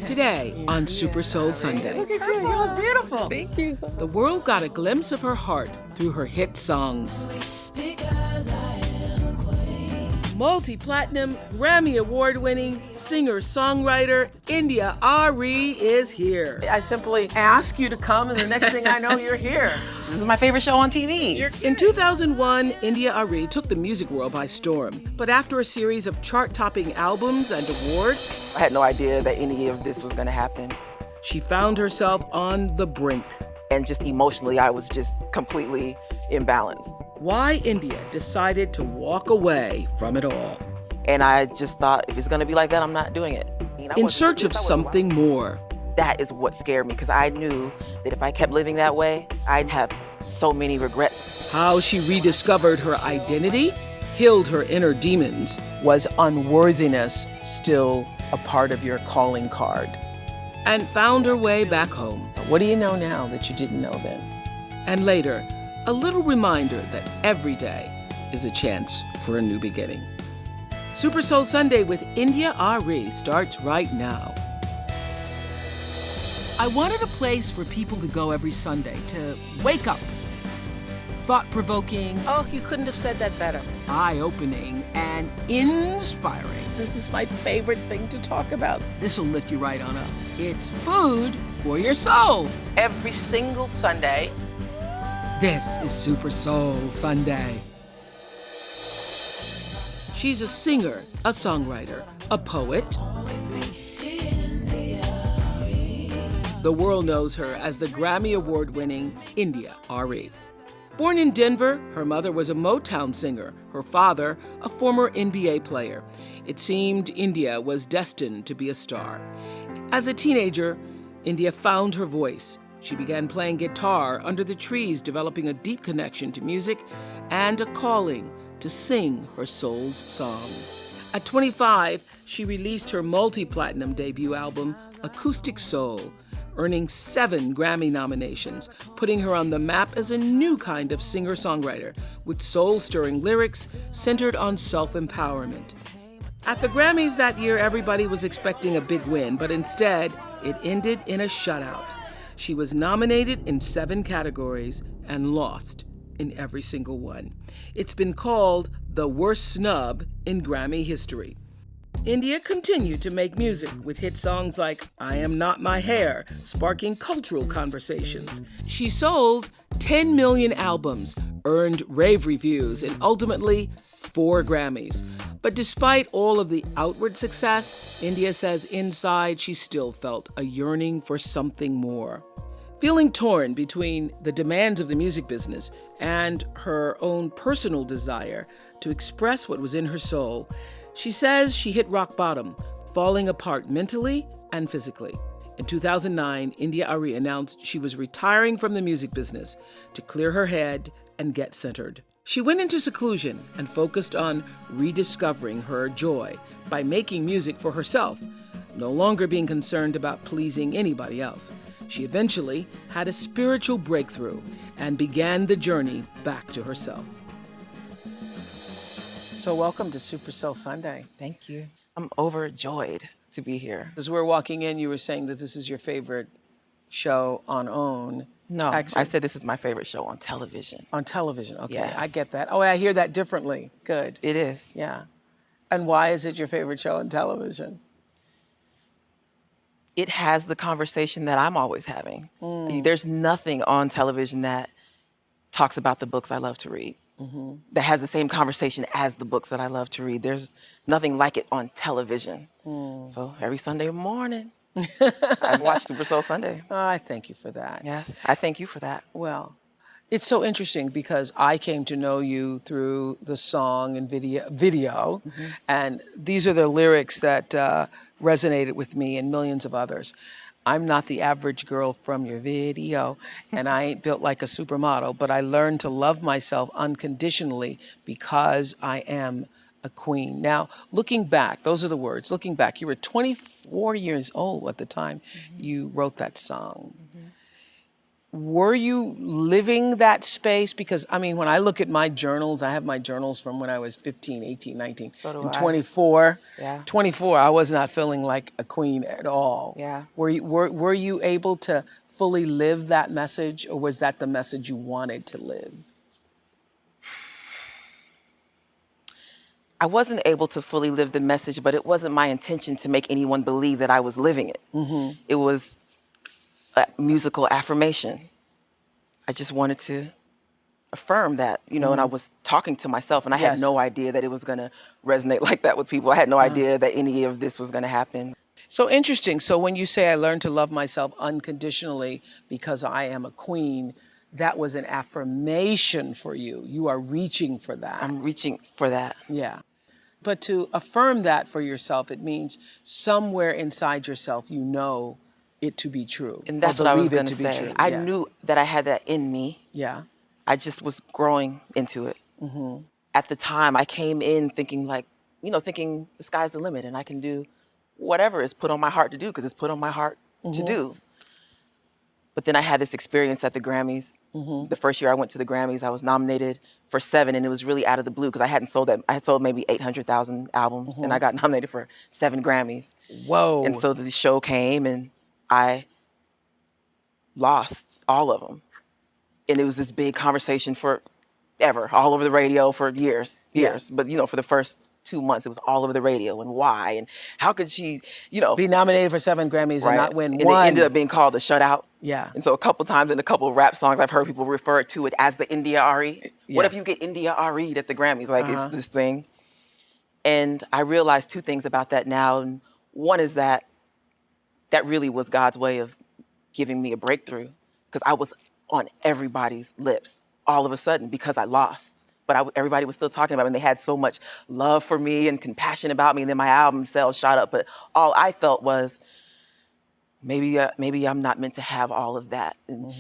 Today on Super Soul Sunday. Look at you, you look beautiful. Thank you. The world got a glimpse of her heart through her hit songs. Multi-platinum, Grammy Award-winning singer-songwriter India.Arie is here. I simply ask you to come, and the next thing I know, you're here. This is my favorite show on TV. In 2001, India.Arie took the music world by storm. But after a series of chart-topping albums and awards, I had no idea that any of this was going to happen. she found herself on the brink. And just emotionally, I was just completely imbalanced. Why India decided to walk away from it all. And I just thought, if it's going to be like that, I'm not doing it. In search of something more. That is what scared me, because I knew that if I kept living that way, I'd have so many regrets. How she rediscovered her identity, healed her inner demons. Was unworthiness still a part of your calling card? And found her way back home. What do you know now that you didn't know then? And later, a little reminder that every day is a chance for a new beginning. Super Soul Sunday with India.Arie starts right now. I wanted a place for people to go every Sunday to wake up. Thought-provoking, Oh, you couldn't have said that better. eye-opening, and inspiring. This is my favorite thing to talk about. This'll lift you right on up. It's food for your soul. Every single Sunday. This is Super Soul Sunday. She's a singer, a songwriter, a poet. The world knows her as the Grammy Award-winning India.Arie. Born in Denver, her mother was a Motown singer, her father a former NBA player. It seemed India was destined to be a star. As a teenager, India found her voice. She began playing guitar under the trees, developing a deep connection to music and a calling to sing her soul's song. At 25, she released her multi-platinum debut album, Acoustic Soul, earning 7 Grammy nominations, putting her on the map as a new kind of singer-songwriter with soul-stirring lyrics centered on self-empowerment. At the Grammys that year, everybody was expecting a big win, but instead, it ended in a shutout. She was nominated in 7 categories and lost in every single one. It's been called the worst snub in Grammy history. India continued to make music with hit songs like I Am Not My Hair, sparking cultural conversations. She sold 10 million albums, earned rave reviews, and ultimately 4 Grammys. But despite all of the outward success, India says inside she still felt a yearning for something more. Feeling torn between the demands of the music business and her own personal desire to express what was in her soul, she says she hit rock bottom, falling apart mentally and physically. In 2009, India.Arie announced she was retiring from the music business to clear her head and get centered. She went into seclusion and focused on rediscovering her joy by making music for herself, no longer being concerned about pleasing anybody else. She eventually had a spiritual breakthrough and began the journey back to herself. So welcome to Super Soul Sunday. Thank you. I'm overjoyed to be here. As we're walking in, you were saying that this is your favorite show on OWN. No, Actually, I said this is my favorite show on television. on television. Okay, Yes. I get that. Oh, I hear that differently. Good. It is. Yeah. And why is it your favorite show on television? It has the conversation that I'm always having. There's nothing on television that talks about the books I love to read, that has the same conversation as the books that I love to read. There's nothing like it on television. So every Sunday morning, I watch Super Soul Sunday. Oh, I thank you for that. Yes, I thank you for that. Well, it's so interesting because I came to know you through the song and video, and these are the lyrics that resonated with me and millions of others. I'm not the average girl from your video, and I ain't built like a supermodel, but I learned to love myself unconditionally because I am a queen. Now, looking back, those are the words, looking back, you were 24 years old at the time you wrote that song. were you living that space? Because, I mean, when I look at my journals, I have my journals from when I was 15, 18, 19, So do and I. 24. Yeah. 24, I was not feeling like a queen at all. Yeah. Were you able to fully live that message, or was that the message you wanted to live? I wasn't able to fully live the message, but it wasn't my intention to make anyone believe that I was living it. It was a musical affirmation. I just wanted to affirm that, and I was talking to myself, and I had Yes. no idea that it was going to resonate like that with people. I had no idea that any of this was going to happen. So interesting. So when you say I learned to love myself unconditionally because I am a queen, that was an affirmation for you. You are reaching for that. I'm reaching for that. Yeah. But to affirm that for yourself, it means somewhere inside yourself, you know it to be true. And that's or what I was believe it going to to be say. true. I Yeah. knew that I had that in me. Yeah. I just was growing into it. At the time, I came in thinking thinking the sky's the limit and I can do whatever is put on my heart to do because it's put on my heart to do. But then I had this experience at the Grammys. The first year I went to the Grammys, I was nominated for 7, and it was really out of the blue because I hadn't sold that. I had sold maybe 800,000 albums, and I got nominated for 7 Grammys. Whoa. And so the show came, and I lost all of them. And it was this big conversation forever, all over the radio for years. But, for the first 2 months, it was all over the radio, and why, and how could she, be nominated for 7 Grammys and not win and one. it ended up being called a shutout. Yeah. And so a couple times in a couple of rap songs, I've heard people refer to it as the India.Arie. What if you get India.Arie at the Grammys? Like, it's this thing. And I realized 2 things about that now. And one is that really was God's way of giving me a breakthrough, because I was on everybody's lips all of a sudden because I lost. But everybody was still talking about me, and they had so much love for me and compassion about me. And then my album sales shot up. But all I felt was, maybe I'm not meant to have all of that. And,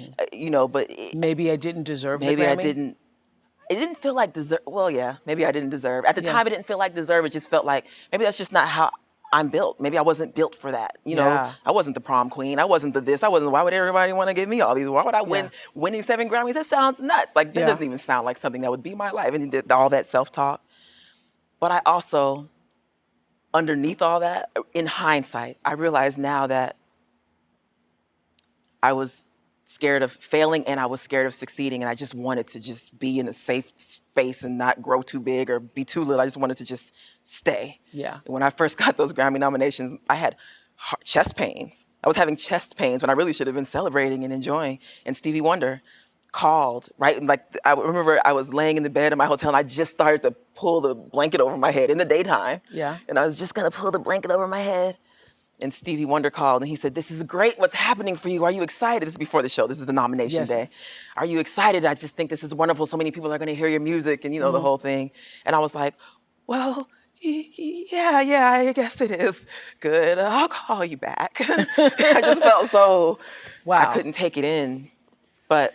but Maybe I didn't deserve maybe the Grammy? I didn't. It didn't feel like deserve. Well, yeah, maybe I didn't deserve. At the time, it didn't feel like deserve. It just felt like maybe that's just not how I'm built. Maybe I wasn't built for that. Yeah. I wasn't the prom queen. I wasn't the this. Why would everybody want to give me all these? Why would I winning 7 Grammys? That sounds nuts. Like, that doesn't even sound like something that would be my life. And all that self-talk. But I also, underneath all that, in hindsight, I realize now that I was scared of failing and I was scared of succeeding, and I just wanted to just be in a safe space and not grow too big or be too little. I just wanted to just stay. Yeah. And when I first got those Grammy nominations, I had chest pains. I was having chest pains when I really should have been celebrating and enjoying. And Stevie Wonder called, right? Like, I remember I was laying in the bed in my hotel, and I just started to pull the blanket over my head in the daytime. Yeah. And I was just gonna pull the blanket over my head. And Stevie Wonder called, and he said, "This is great. What's happening for you? Are you excited?" This is before the show. This is the nomination day. "Are you excited? I just think this is wonderful. So many people are going to hear your music," and the whole thing. And I was like, "Well, yeah, I guess it is good. I'll call you back." I just felt so, I couldn't take it in. But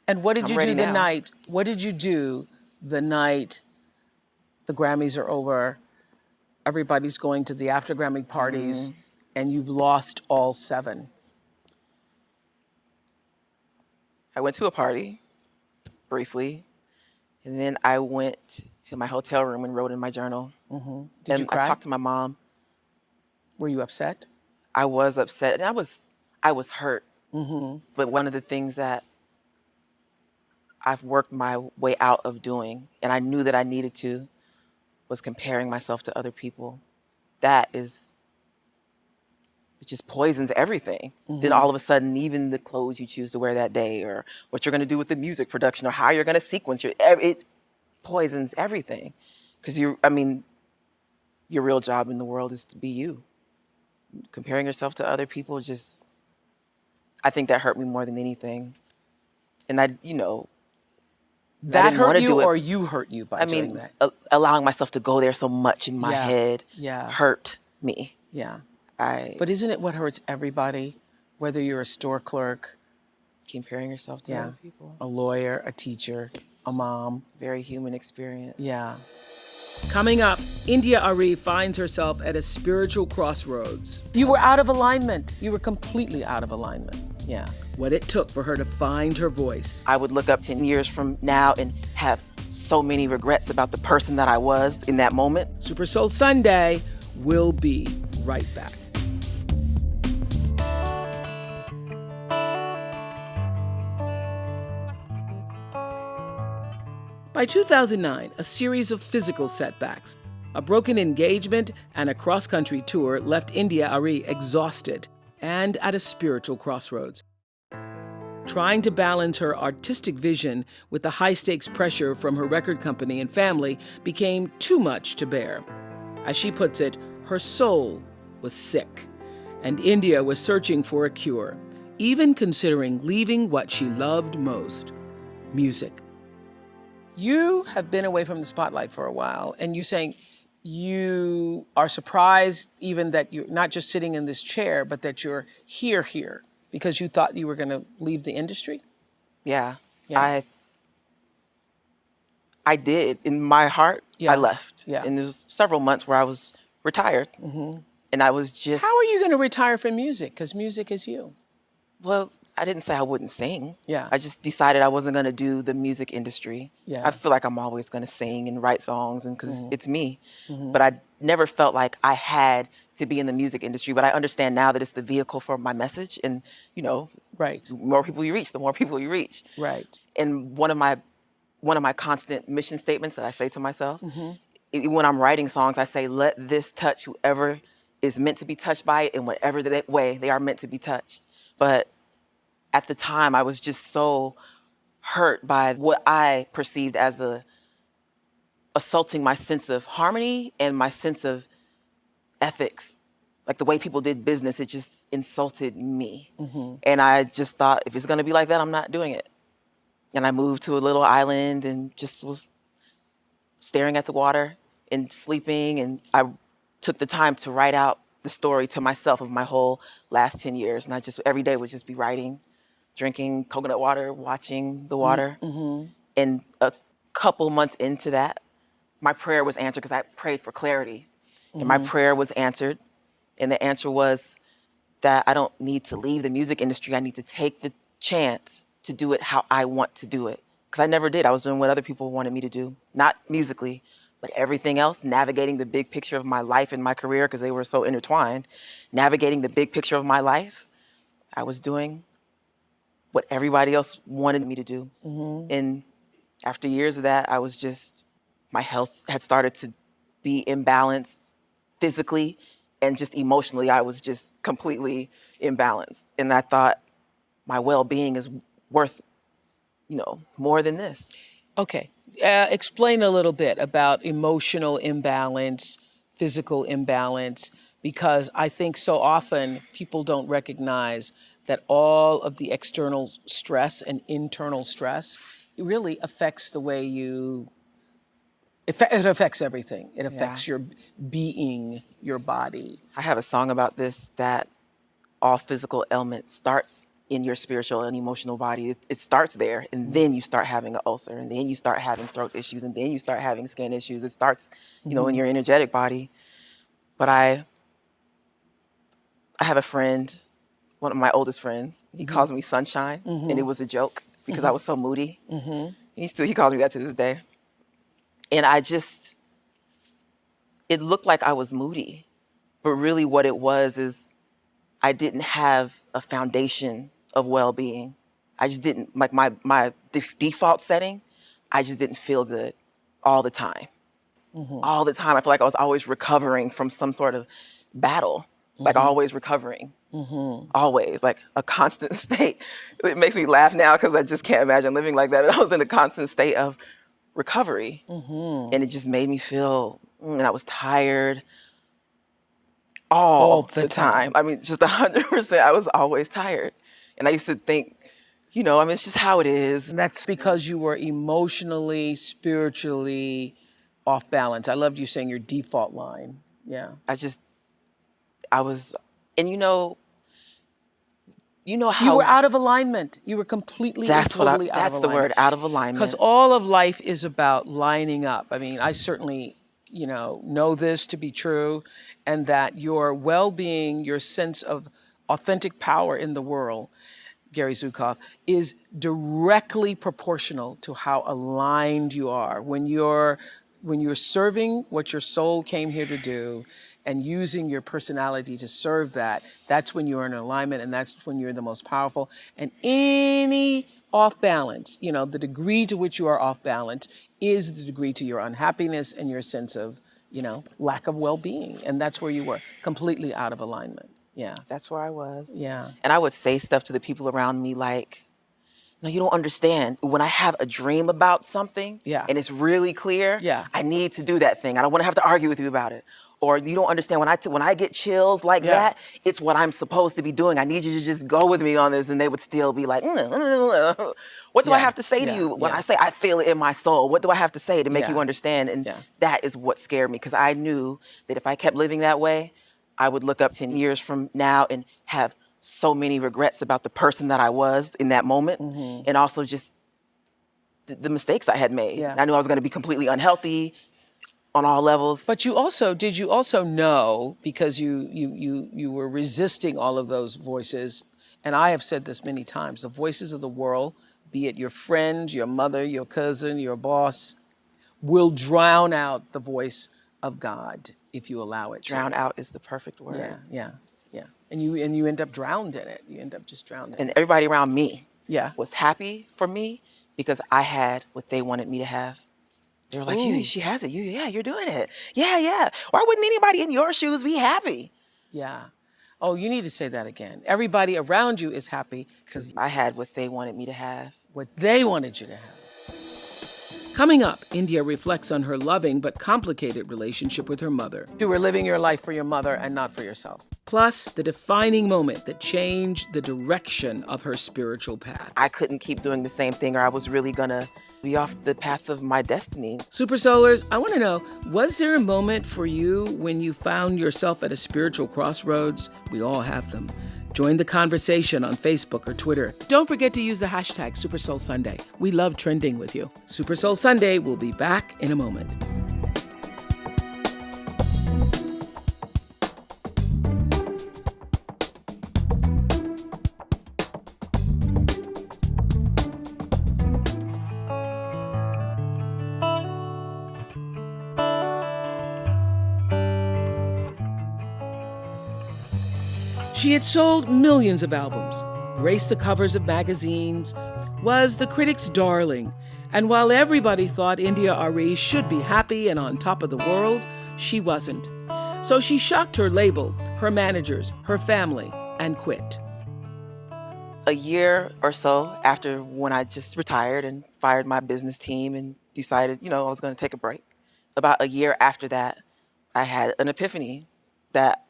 And what did I'm you ready do the now. night? What did you do the night the Grammys are over? Everybody's going to the after Grammy parties, and you've lost all 7. I went to a party briefly, and then I went to my hotel room and wrote in my journal. Did you cry? I talked to my mom. Were you upset? I was upset, and I was hurt. But one of the things that I've worked my way out of doing, and I knew that I needed to, was comparing myself to other people. It just poisons everything. Then all of a sudden, even the clothes you choose to wear that day, or what you're going to do with the music production, or how you're going to sequence it poisons everything. Because your real job in the world is to be you. Comparing yourself to other people, I think that hurt me more than anything. And I That didn't hurt wanna you, do it. or you hurt you by doing that? Allowing myself to go there so much in my head Yeah. hurt me. Yeah. But But isn't it what hurts everybody? Whether you're a store clerk, comparing yourself to other people, a lawyer, a teacher, a mom. very human experience. Yeah. Coming up, India.Arie finds herself at a spiritual crossroads. You were out of alignment. You were completely out of alignment. Yeah. what it took for her to find her voice. I would look up 10 years from now and have so many regrets about the person that I was in that moment. Super Soul Sunday. We'll be right back. By 2009, a series of physical setbacks, a broken engagement, and a cross-country tour left India.Arie exhausted and at a spiritual crossroads. Trying to balance her artistic vision with the high-stakes pressure from her record company and family became too much to bear. As she puts it, her soul was sick, and India was searching for a cure, even considering leaving what she loved most, music. You have been away from the spotlight for a while, and you're saying you are surprised even that you're not just sitting in this chair, but that you're here, because you thought you were going to leave the industry? Yeah. Yeah. I did. In my heart, Yeah. I left. Yeah. And there was several months where I was retired. And I was just... How are you going to retire from music? Because music is you. Well, I didn't say I wouldn't sing. Yeah. I just decided I wasn't going to do the music industry. Yeah. I feel like I'm always going to sing and write songs, and because it's me. But I never felt like I had to be in the music industry. But I understand now that it's the vehicle for my message. And, you know, Right. the more people you reach, the more people you reach. Right. And one of my constant mission statements that I say to myself, when I'm writing songs, I say, let this touch whoever is meant to be touched by it in whatever way they are meant to be touched. But at the time, I was just so hurt by what I perceived as assaulting my sense of harmony and my sense of ethics. Like the way people did business, it just insulted me. And I just thought, if it's gonna be like that, I'm not doing it. And I moved to a little island and just was staring at the water and sleeping. And I took the time to write out the story to myself of my whole last 10 years. And I just, every day would just be writing, drinking coconut water, watching the water. And a couple months into that, my prayer was answered because I prayed for clarity. And my prayer was answered. And the answer was that I don't need to leave the music industry. I need to take the chance to do it how I want to do it. Because I never did. I was doing what other people wanted me to do. Not musically, but everything else, navigating the big picture of my life and my career, because they were so intertwined. Navigating the big picture of my life, I was doing what everybody else wanted me to do. And after years of that, I was just, my health had started to be imbalanced physically, and just emotionally, I was just completely imbalanced. And I thought my well-being is worth, you know, more than this. Okay. Explain a little bit about emotional imbalance, physical imbalance, because I think so often people don't recognize that all of the external stress and internal stress, it really affects the way you, it affects everything. It affects your being, your body. I have a song about this, that all physical ailment starts in your spiritual and emotional body. It starts there, and then you start having an ulcer, and then you start having throat issues, and then you start having skin issues. It starts, you know, in your energetic body. But I have a friend, one of my oldest friends. He calls me Sunshine, and it was a joke because I was so moody. He calls me that to this day. And it looked like I was moody, but really what it was is I didn't have a foundation of well-being. I just didn't, like my default setting, I just didn't feel good all the time. All the time. I feel like I was always recovering from some sort of battle, like always recovering. Always, like a constant state. It makes me laugh now because I just can't imagine living like that. But I was in a constant state of recovery. And it just made me feel, and I was tired all the time. I mean, just 100%, I was always tired. And I used to think, you know, I mean, it's just how it is. And that's because you were emotionally, spiritually off balance. I loved you saying your default line. Yeah. I was, and you know how you were out of alignment. You were completely and totally out of alignment. That's the word, out of alignment. Because all of life is about lining up. I mean, I certainly, you know this to be true, and that your well-being, your sense of authentic power in the world Gary Zukav, is directly proportional to how aligned you are. When you're serving what your soul came here to do and using your personality to serve that, that's when you're in alignment, and that's when you're the most powerful. And any off balance, the degree to which you are off balance is the degree to your unhappiness and your sense of, lack of well-being. And that's where you were, completely out of alignment. Yeah. That's where I was. Yeah. And I would say stuff to the people around me like, no, you don't understand. When I have a dream about something and it's really clear, I need to do that thing. I don't want to have to argue with you about it. Or you don't understand when I get chills like that, it's what I'm supposed to be doing. I need you to just go with me on this. And they would still be like, what do I have to say to you when I say I feel it in my soul? What do I have to say to make you understand? And that is what scared me, because I knew that if I kept living that way, I would look up 10 years from now and have so many regrets about the person that I was in that moment, and also just the mistakes I had made. I knew I was going to be completely unhealthy on all levels. But did you also know, because you were resisting all of those voices, and I have said this many times, the voices of the world, be it your friend, your mother, your cousin, your boss, will drown out the voice of God if you allow it to. Drown out is the perfect word. Yeah. And you end up drowned in it. You end up just drowned in it. And everybody around me was happy for me because I had what they wanted me to have. They were like, she has it. You're doing it. Yeah. Why wouldn't anybody in your shoes be happy? Yeah. Oh, you need to say that again. Everybody around you is happy because I had what they wanted me to have. What they wanted you to have. Coming up, India reflects on her loving but complicated relationship with her mother. You were living your life for your mother and not for yourself. Plus, the defining moment that changed the direction of her spiritual path. I couldn't keep doing the same thing, or I was really gonna be off the path of my destiny. Super Soulers, I want to know, was there a moment for you when you found yourself at a spiritual crossroads? We all have them. Join the conversation on Facebook or Twitter. Don't forget to use the hashtag Super Soul Sunday. We love trending with you. Super Soul Sunday will be back in a moment. She had sold millions of albums, graced the covers of magazines, was the critics' darling, and while everybody thought India.Arie should be happy and on top of the world, she wasn't. So she shocked her label, her managers, her family, and quit. A year or so after when I just retired and fired my business team and decided, I was going to take a break, about a year after that, I had an epiphany that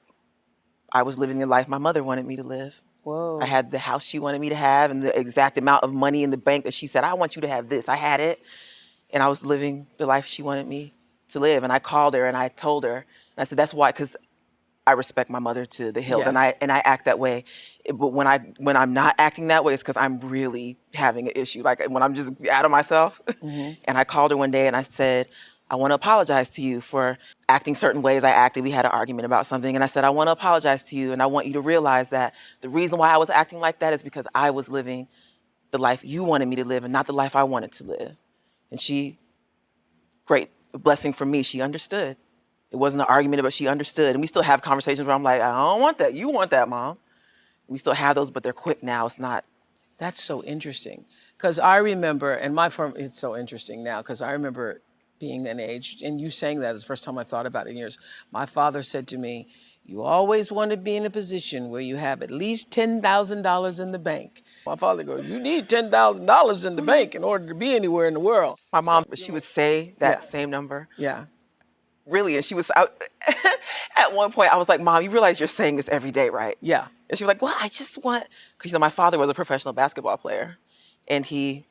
I was living the life my mother wanted me to live. Whoa. I had the house she wanted me to have and the exact amount of money in the bank that she said, I want you to have this. I had it. And I was living the life she wanted me to live. And I called her and I told her, and I said, that's why, because I respect my mother to the hilt, and I act that way. But when I'm not acting that way, it's because I'm really having an issue. Like when I'm just out of myself. And I called her one day and I said, I want to apologize to you for acting certain ways I acted. We had an argument about something. And I said, I want to apologize to you. And I want you to realize that the reason why I was acting like that is because I was living the life you wanted me to live and not the life I wanted to live. And she, great blessing for me, she understood. It wasn't an argument, but she understood. And we still have conversations where I'm like, I don't want that. You want that, Mom. We still have those, but they're quick now. It's not. That's so interesting. Because I remember, and it's so interesting now, because I remember being an age, and you saying that is the first time I've thought about it in years. My father said to me, you always want to be in a position where you have at least $10,000 in the bank. My father goes, you need $10,000 in the bank in order to be anywhere in the world. My mom, she would say that same number. Yeah. Really, and she was, at one point, I was like, Mom, you realize you're saying this every day, right? Yeah. And she was like, well, I just want, because my father was a professional basketball player, and he,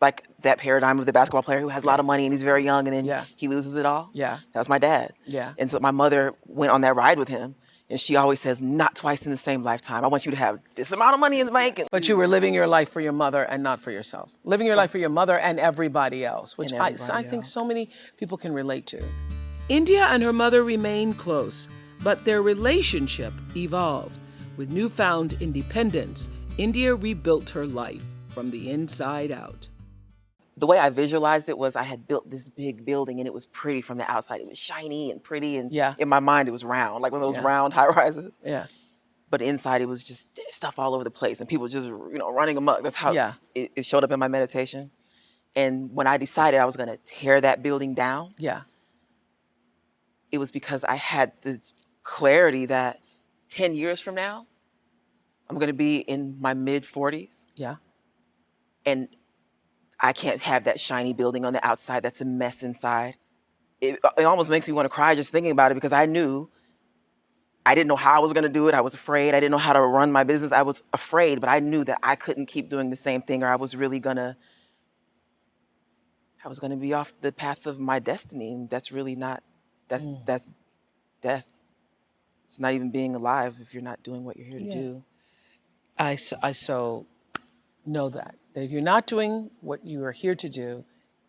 like that paradigm of the basketball player who has a lot of money and he's very young and then he loses it all. Yeah. That was my dad. Yeah. And so my mother went on that ride with him, and she always says, not twice in the same lifetime. I want you to have this amount of money in the bank. But you were living your life for your mother and not for yourself. Living your life for your mother and everybody else, which I think so many people can relate to. India and her mother remained close, but their relationship evolved. With newfound independence, India rebuilt her life from the inside out. The way I visualized it was I had built this big building and it was pretty from the outside. It was shiny and pretty, and Yeah. in my mind it was round, like one of those Yeah. round high rises. Yeah. But inside it was just stuff all over the place and people just, running amok. That's how Yeah. it showed up in my meditation. And when I decided I was going to tear that building down, Yeah. it was because I had this clarity that 10 years from now, I'm going to be in my mid 40s. Yeah. And I can't have that shiny building on the outside that's a mess inside. It almost makes me want to cry just thinking about it, because I knew I didn't know how I was going to do it. I was afraid. I didn't know how to run my business. I was afraid, but I knew that I couldn't keep doing the same thing, or I was going to be off the path of my destiny. And that's really not, that's death. It's not even being alive if you're not doing what you're here to do. I so know that if you're not doing what you are here to do,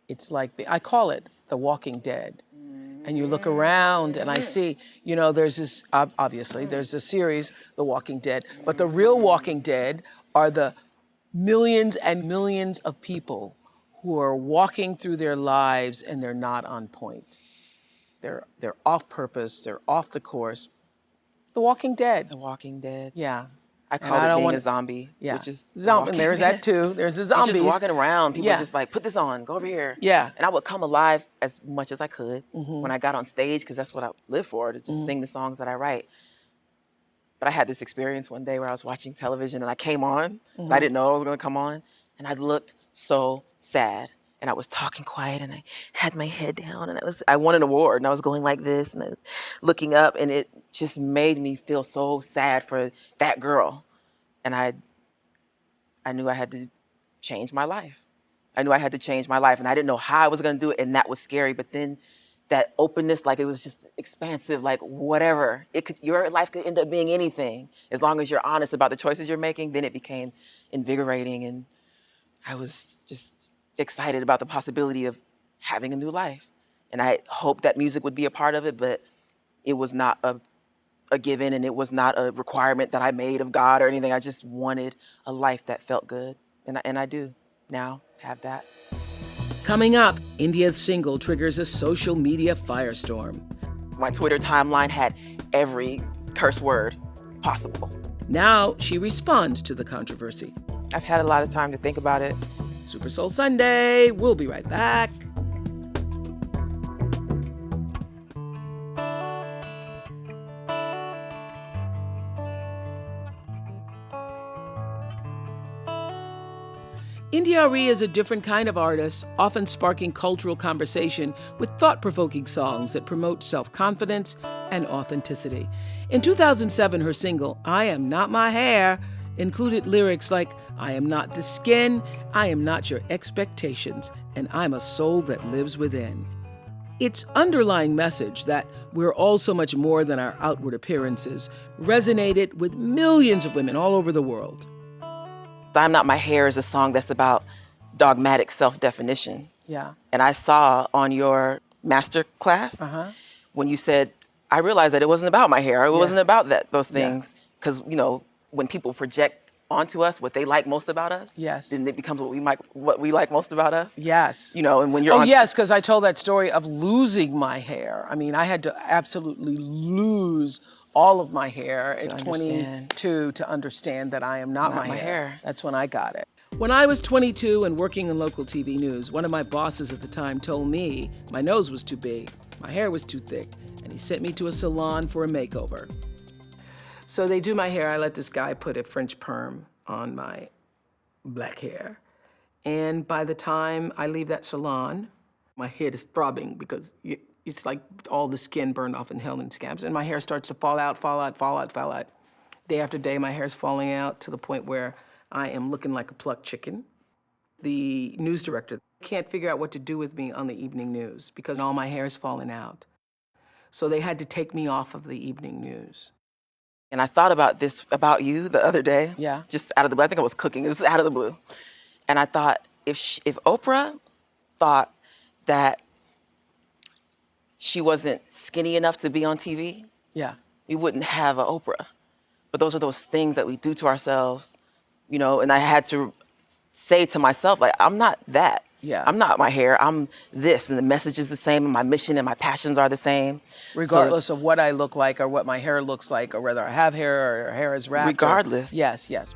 it's like, I call it the Walking Dead. And you look around and I see, there's this, obviously, there's a series, The Walking Dead, but the real Walking Dead are the millions and millions of people who are walking through their lives and they're not on point. They're off purpose, they're off the course. The Walking Dead. The Walking Dead. Yeah. I call it being a zombie, which is zombie. And there's that too. There's the zombies. You're just walking around. People are just like, put this on, go over here. Yeah. And I would come alive as much as I could when I got on stage, because that's what I live for, to just sing the songs that I write. But I had this experience one day where I was watching television and I came on, and I didn't know I was going to come on, and I looked so sad. And I was talking quiet and I had my head down and I won an award and I was going like this and I was looking up, and it just made me feel so sad for that girl. And I knew I had to change my life. I knew I had to change my life, and I didn't know how I was going to do it, and that was scary. But then that openness, like it was just expansive, like whatever. Your life could end up being anything. As long as you're honest about the choices you're making, then it became invigorating, and I was just excited about the possibility of having a new life. And I hoped that music would be a part of it, but it was not a given, and it was not a requirement that I made of God or anything. I just wanted a life that felt good. And I do now have that. Coming up, India's single triggers a social media firestorm. My Twitter timeline had every curse word possible. Now she responds to the controversy. I've had a lot of time to think about it. Super Soul Sunday. We'll be right back. India.Arie is a different kind of artist, often sparking cultural conversation with thought-provoking songs that promote self-confidence and authenticity. In 2007, her single, I Am Not My Hair, included lyrics like, I am not the skin, I am not your expectations, and I'm a soul that lives within. Its underlying message that we're all so much more than our outward appearances resonated with millions of women all over the world. I'm Not My Hair is a song that's about dogmatic self-definition. Yeah. And I saw on your master class when you said, I realized that it wasn't about my hair. It wasn't about those things. Because, when people project onto us what they like most about us, then it becomes what we like most about us. Yes. And when you're yes, because I told that story of losing my hair. I mean, I had to absolutely lose all of my hair at 22 to understand that I am not my hair. That's when I got it. When I was 22 and working in local TV news, one of my bosses at the time told me my nose was too big, my hair was too thick, and he sent me to a salon for a makeover. So they do my hair. I let this guy put a French perm on my black hair. And by the time I leave that salon, my head is throbbing because it's like all the skin burned off and held in scabs. And my hair starts to fall out. Day after day, my hair's falling out to the point where I am looking like a plucked chicken. The news director can't figure out what to do with me on the evening news because all my hair's falling out. So they had to take me off of the evening news. And I thought about this about you the other day. Yeah. Just out of the blue. I think I was cooking. It was out of the blue. And I thought, if Oprah thought that she wasn't skinny enough to be on TV, Yeah. we wouldn't have an Oprah. But those are those things that we do to ourselves you know, and I had to say to myself, like, I'm not that. Yeah. I'm not my hair. I'm this, and the message is the same, and my mission and my passions are the same. Regardless of what I look like or what my hair looks like or whether I have hair or hair is wrapped. Regardless. Yes, yes.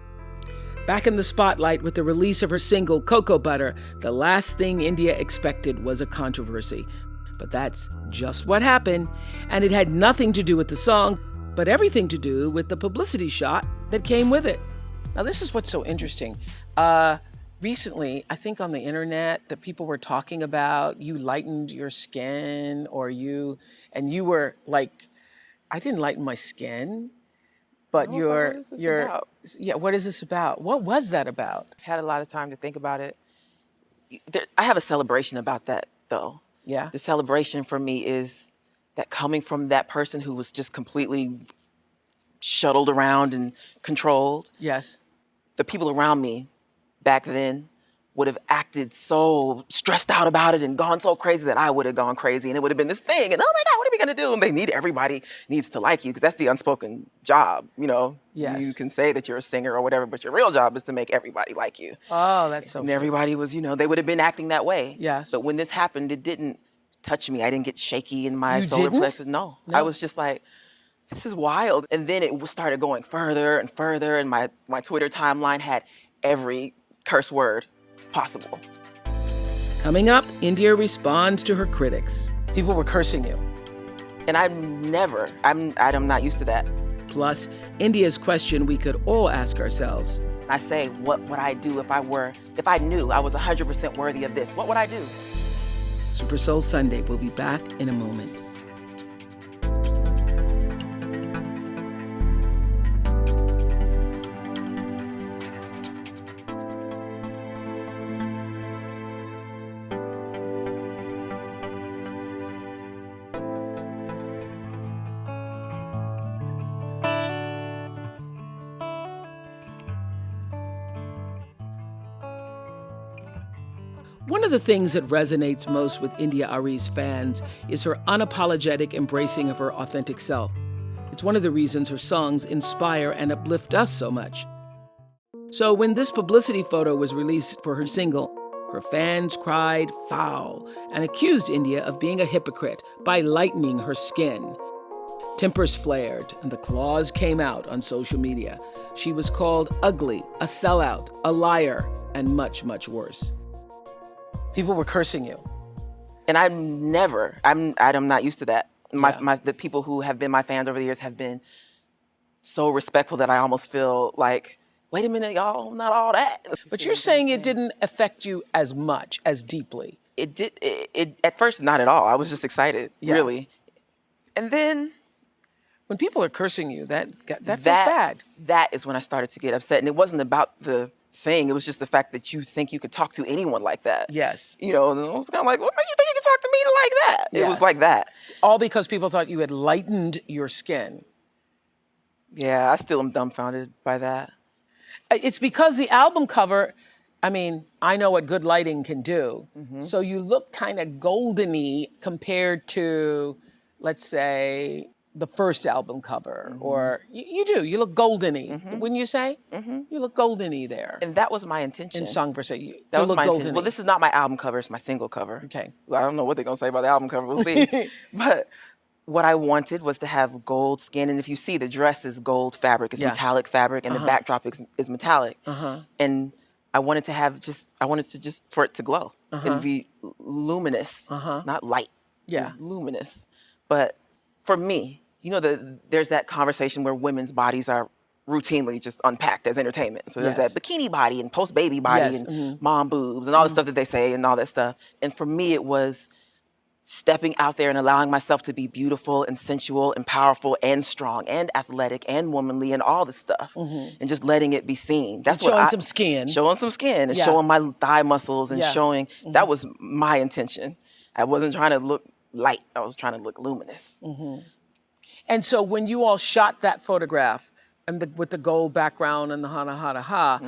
Back in the spotlight with the release of her single, Cocoa Butter, the last thing India expected was a controversy. But that's just what happened. And it had nothing to do with the song, but everything to do with the publicity shot that came with it. Now, this is what's so interesting. Recently, I think on the internet that people were talking about you lightened your skin and you were like, I didn't lighten my skin, but I was like, what is this about? Yeah, what is this about? What was that about? I've had a lot of time to think about it. I have a celebration about that, though. Yeah. The celebration for me is that coming from that person who was just completely shuttled around and controlled, Yes. the people around me back then would have acted so stressed out about it and gone so crazy that I would have gone crazy, and it would have been this thing, and oh my God, what are we gonna do? And everybody needs to like you, because that's the unspoken job, you know? Yes. You can say that you're a singer or whatever, but your real job is to make everybody like you. Oh, that's so And true. everybody was, they would have been acting that way. Yes. But when this happened, it didn't touch me. I didn't get shaky in my You solar didn't? plexus. No. No. I was just like, this is wild. And then it started going further and further, and my Twitter timeline had every curse word possible. Coming up, India responds to her critics. People were cursing you. And I'm not used to that. Plus, India's question we could all ask ourselves. I say, what would I do if I knew I was 100% worthy of this? What would I do? Super Soul Sunday will be back in a moment. One of the things that resonates most with India.Arie's fans is her unapologetic embracing of her authentic self. It's one of the reasons her songs inspire and uplift us so much. So when this publicity photo was released for her single, her fans cried foul and accused India of being a hypocrite by lightening her skin. Tempers flared and the claws came out on social media. She was called ugly, a sellout, a liar, and much, much worse. People were cursing you. And I'm not used to that. The people who have been my fans over the years have been so respectful that I almost feel like, wait a minute, y'all, not all that. But you're saying it didn't affect you as much, as deeply. It did. It at first, not at all. I was just excited, really. And then when people are cursing you, that feels bad. That is when I started to get upset. And it wasn't about the thing. It was just the fact that you think you could talk to anyone like that. Yes. And I was kind of like, what made you think you could talk to me like that? Yes. It was like that. All because people thought you had lightened your skin. Yeah, I still am dumbfounded by that. It's because the album cover, I mean, I know what good lighting can do. Mm-hmm. So you look kind of goldeny compared to, let's say, the first album cover, or you do. You look goldeny, wouldn't you say? Mm-hmm. You look goldeny there. And that was my intention. In song verse, that was my intention. Well, this is not my album cover; it's my single cover. Okay. Well, I don't know what they're gonna say about the album cover. We'll see. But what I wanted was to have gold skin, and if you see, the dress is gold fabric. It's metallic fabric, and the backdrop is metallic. And I wanted for it to glow and be luminous, not light. Yeah, just luminous. But for me, there's that conversation where women's bodies are routinely just unpacked as entertainment. So there's that bikini body and post-baby body and mom boobs and all the stuff that they say and all that stuff. And for me, it was stepping out there and allowing myself to be beautiful and sensual and powerful and strong and athletic and womanly and all the stuff, and just letting it be seen. That's showing some skin and showing my thigh muscles and showing. That was my intention. I wasn't trying to look light. I was trying to look luminous. And so when you all shot that photograph and with the gold background and the ha,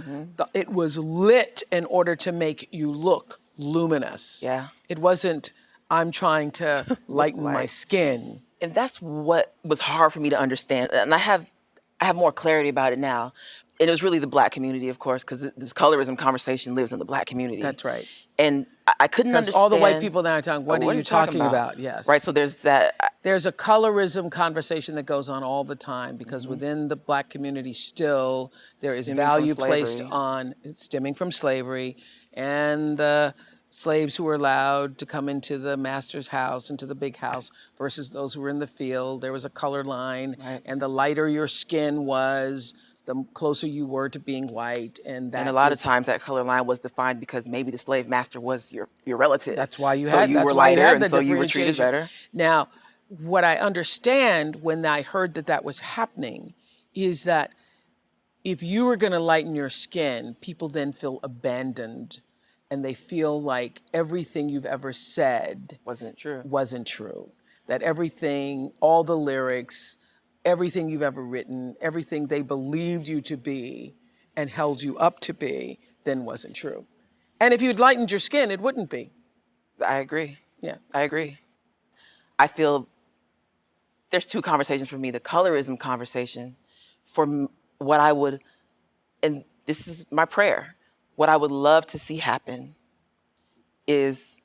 it was lit in order to make you look luminous. Yeah. It wasn't, I'm trying to lighten my skin. And that's what was hard for me to understand. And I have I have more clarity about it now. And it was really the Black community, of course, because this colorism conversation lives in the Black community. That's right. And I couldn't Because understand. all the white people now are talking, what are you talking about? Yes. Right, so there's that. There's a colorism conversation that goes on all the time because within the Black community still there is Stemming from value placed slavery. on, stemming from slavery, and the slaves who were allowed to come into the master's house, into the big house, versus those who were in the field. There was a color line, Right. and the lighter your skin was, the closer you were to being white. And And a lot of times that color line was defined because maybe the slave master was your relative. That's why you so had, you that's were why you lighter, had and the so you were treated differentiation. better. Now, what I understand when I heard that that was happening is that if you were going to lighten your skin, people then feel abandoned and they feel like everything you've ever said Wasn't true. wasn't true. That everything, all the lyrics, everything you've ever written, everything they believed you to be and held you up to be, then wasn't true. And if you'd lightened your skin, it wouldn't be. I agree. Yeah. I agree. I feel there's two conversations for me. The colorism conversation, what I would, and this is my prayer, what I would love to see happen is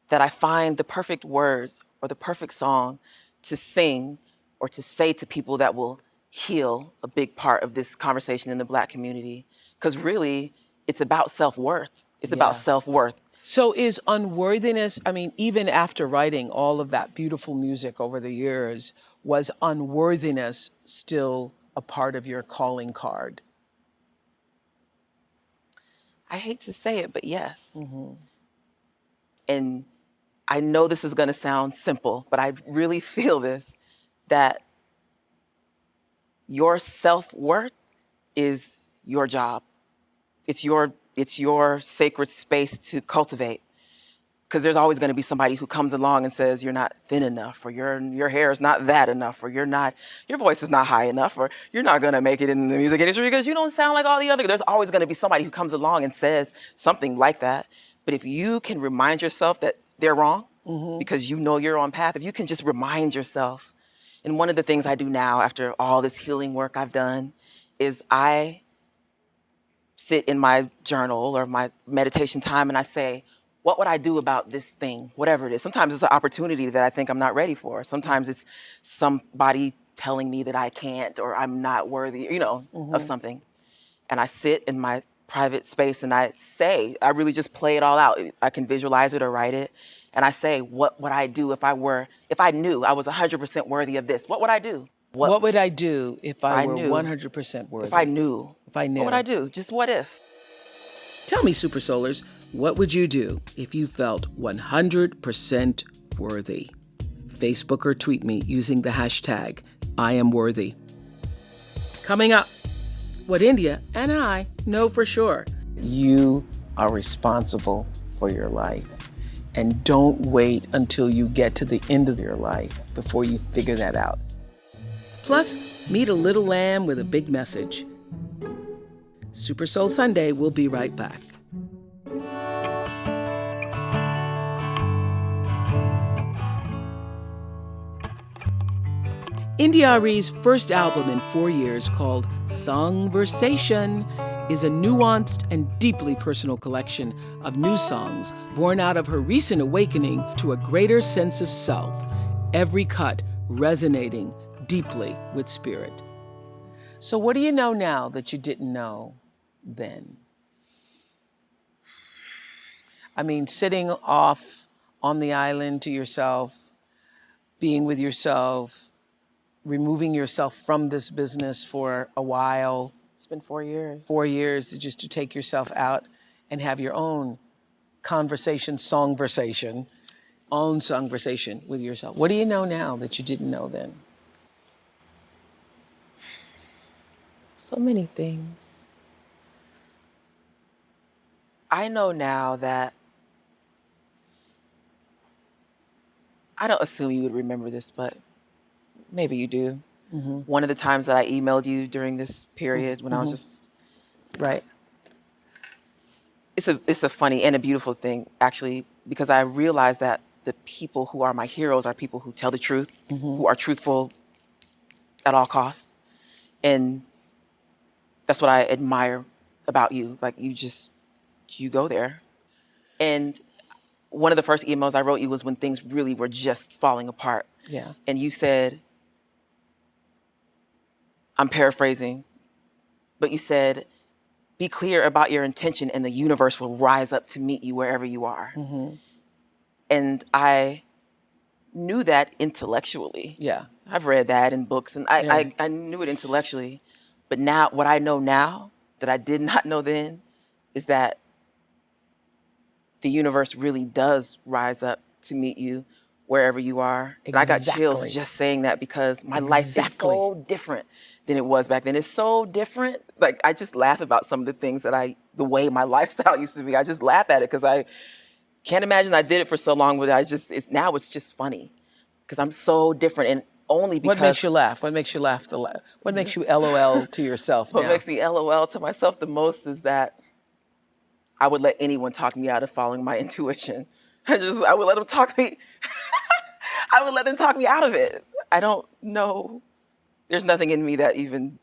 that I find the perfect words or the perfect song to sing or to say to people that will heal a big part of this conversation in the Black community. Because really, it's about self-worth. It's about self-worth. So is unworthiness, I mean, even after writing all of that beautiful music over the years, was unworthiness still a part of your calling card? I hate to say it, but yes. And I know this is going to sound simple, but I really feel this, that your self-worth is your job. It's your sacred space to cultivate. Because there's always going to be somebody who comes along and says you're not thin enough, or your hair is not that enough, or your voice is not high enough, or you're not going to make it in the music industry because you don't sound like all the other. There's always going to be somebody who comes along and says something like that. But if you can remind yourself that they're wrong, because you know you're on path, if you can just remind yourself. And one of the things I do now after all this healing work I've done is I sit in my journal or my meditation time and I say, what would I do about this thing, whatever it is? Sometimes it's an opportunity that I think I'm not ready for. Sometimes it's somebody telling me that I can't or I'm not worthy, of something. And I sit in my private space and I really just play it all out. I can visualize it or write it. And I say, what would I do if I knew I was 100% worthy of this? What would I do? What would I do if I were knew. 100% worthy? If I knew. If I knew. What would I do? Just what if? Tell me, Super Soulers, what would you do if you felt 100% worthy? Facebook or tweet me using the hashtag #IamWorthy. Coming up, what India and I know for sure. You are responsible for your life. And don't wait until you get to the end of your life before you figure that out. Plus, meet a little lamb with a big message. Super Soul Sunday will be right back. India.Arie's first album in 4 years, called Songversation, is a nuanced and deeply personal collection of new songs born out of her recent awakening to a greater sense of self, every cut resonating deeply with spirit. So what do you know now that you didn't know then? I mean, sitting off on the island to yourself, being with yourself, removing yourself from this business for a while. It's been 4 years. 4 years just to take yourself out and have your own songversation with yourself. What do you know now that you didn't know then? So many things. I know now that I don't assume you would remember this, but maybe you do. One of the times that I emailed you during this period when I was just Right. it's a funny and a beautiful thing, actually, because I realized that the people who are my heroes are people who tell the truth, who are truthful at all costs. And that's what I admire about you. Like, you go there. And one of the first emails I wrote you was when things really were just falling apart. Yeah. And you said, I'm paraphrasing, but you said, be clear about your intention and the universe will rise up to meet you wherever you are. Mm-hmm. And I knew that intellectually. Yeah. I've read that in books, and I knew it intellectually. But now, what I know now that I did not know then is that the universe really does rise up to meet you wherever you are. And I got chills just saying that, because my life is so different than it was back then. It's so different. Like, I just laugh about some of the things that the way my lifestyle used to be. I just laugh at it because I can't imagine I did it for so long, but now it's just funny because I'm so different. And only because. What makes you laugh? What makes you laugh? What makes you LOL to yourself now? What makes me LOL to myself the most is that I would let anyone talk me out of following my intuition. I would let them talk me. I would let them talk me out of it. I don't know. There's nothing in me that even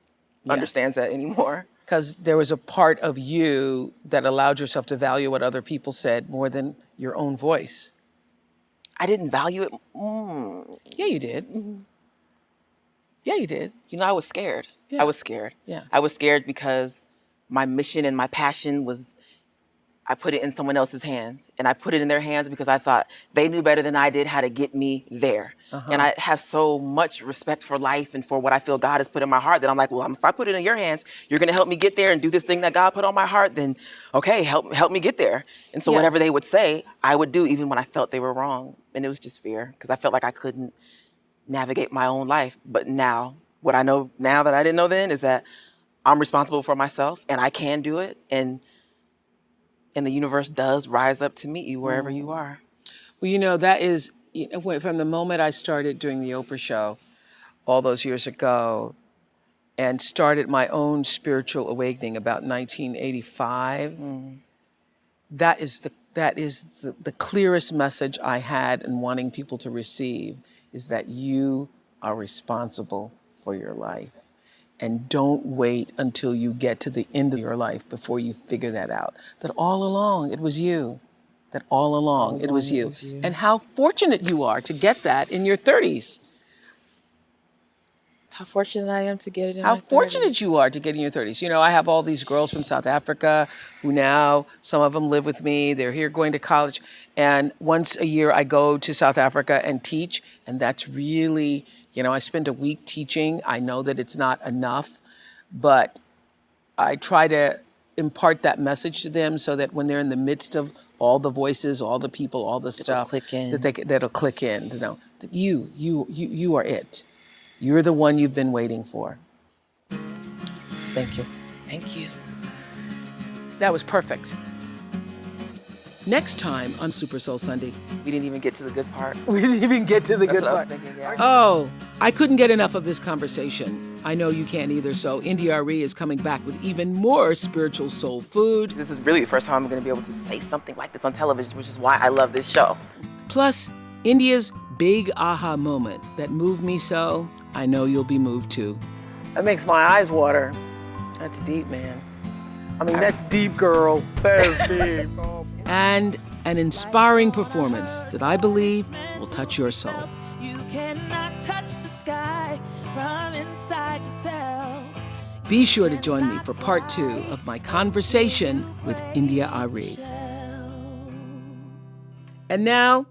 understands that anymore. Because there was a part of you that allowed yourself to value what other people said more than your own voice. I didn't value it. Yeah, you did. Mm-hmm. Yeah, you did. You know, I was scared. Yeah. I was scared. Yeah. I was scared because my mission and my passion was, I put it in someone else's hands. And I put it in their hands because I thought they knew better than I did how to get me there. Uh-huh. And I have so much respect for life and for what I feel God has put in my heart that I'm like, well, if I put it in your hands, you're going to help me get there and do this thing that God put on my heart, then okay, help me get there. And so whatever they would say, I would do even when I felt they were wrong. And it was just fear because I felt like I couldn't navigate my own life. But now, what I know now that I didn't know then is that I'm responsible for myself and I can do it. And the universe does rise up to meet you wherever you are. Well, you know, that is, from the moment I started doing the Oprah show all those years ago and started my own spiritual awakening about 1985, that is the clearest message I had in wanting people to receive, is that you are responsible for your life. And don't wait until you get to the end of your life before you figure that out. That all along it was you. That all along it was you. And how fortunate you are to get that in your 30s. How fortunate I am to get it in How my 30s. fortunate you are to get in your 30s. You know, I have all these girls from South Africa who now, some of them live with me. They're here going to college. And once a year I go to South Africa and teach. And that's really, I spend a week teaching. I know that it's not enough, but I try to impart that message to them so that when they're in the midst of all the voices, all the people, all the stuff, that'll click in, to know that you are it. You're the one you've been waiting for. Thank you. Thank you. That was perfect. Next time on Super Soul Sunday. We didn't even get to the good part. We didn't even get to the good part. That's what I was thinking, yeah. Oh, I couldn't get enough of this conversation. I know you can't either, so India.Arie is coming back with even more spiritual soul food. This is really the first time I'm going to be able to say something like this on television, which is why I love this show. Plus, India's big aha moment that moved me so, I know you'll be moved too. That makes my eyes water. That's deep, man. I mean, that's deep, girl. That's deep. And an inspiring performance that I believe will touch your soul. You cannot touch the sky from inside yourself. Be sure to join me for part 2 of my conversation with India.Arie. And now,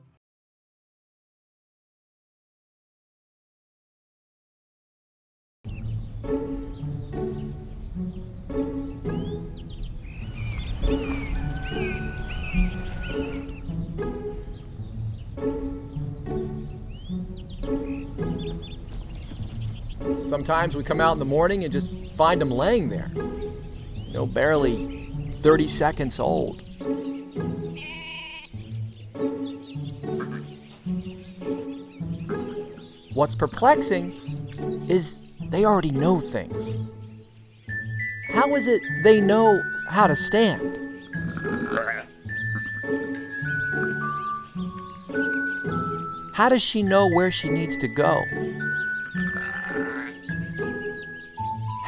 Sometimes we come out in the morning and just find them laying there, barely 30 seconds old. What's perplexing is they already know things. How is it they know how to stand? How does she know where she needs to go?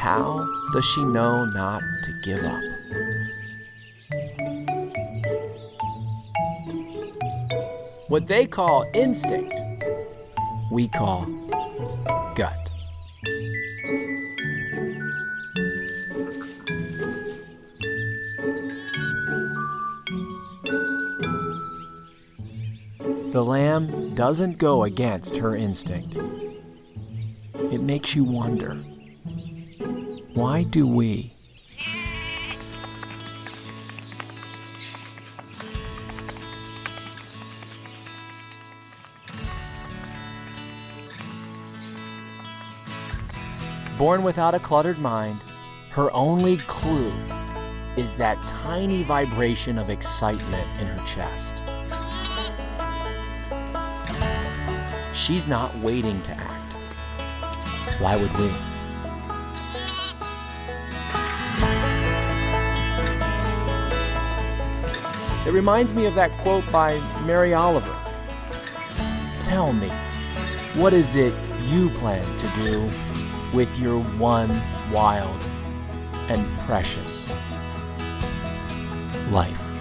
how does she know not to give up? What they call instinct, we call gut. The lamb doesn't go against her instinct. It makes you wonder, why do we? Born without a cluttered mind, her only clue is that tiny vibration of excitement in her chest. She's not waiting to act. Why would we? It reminds me of that quote by Mary Oliver. Tell me, what is it you plan to do with your one wild and precious life?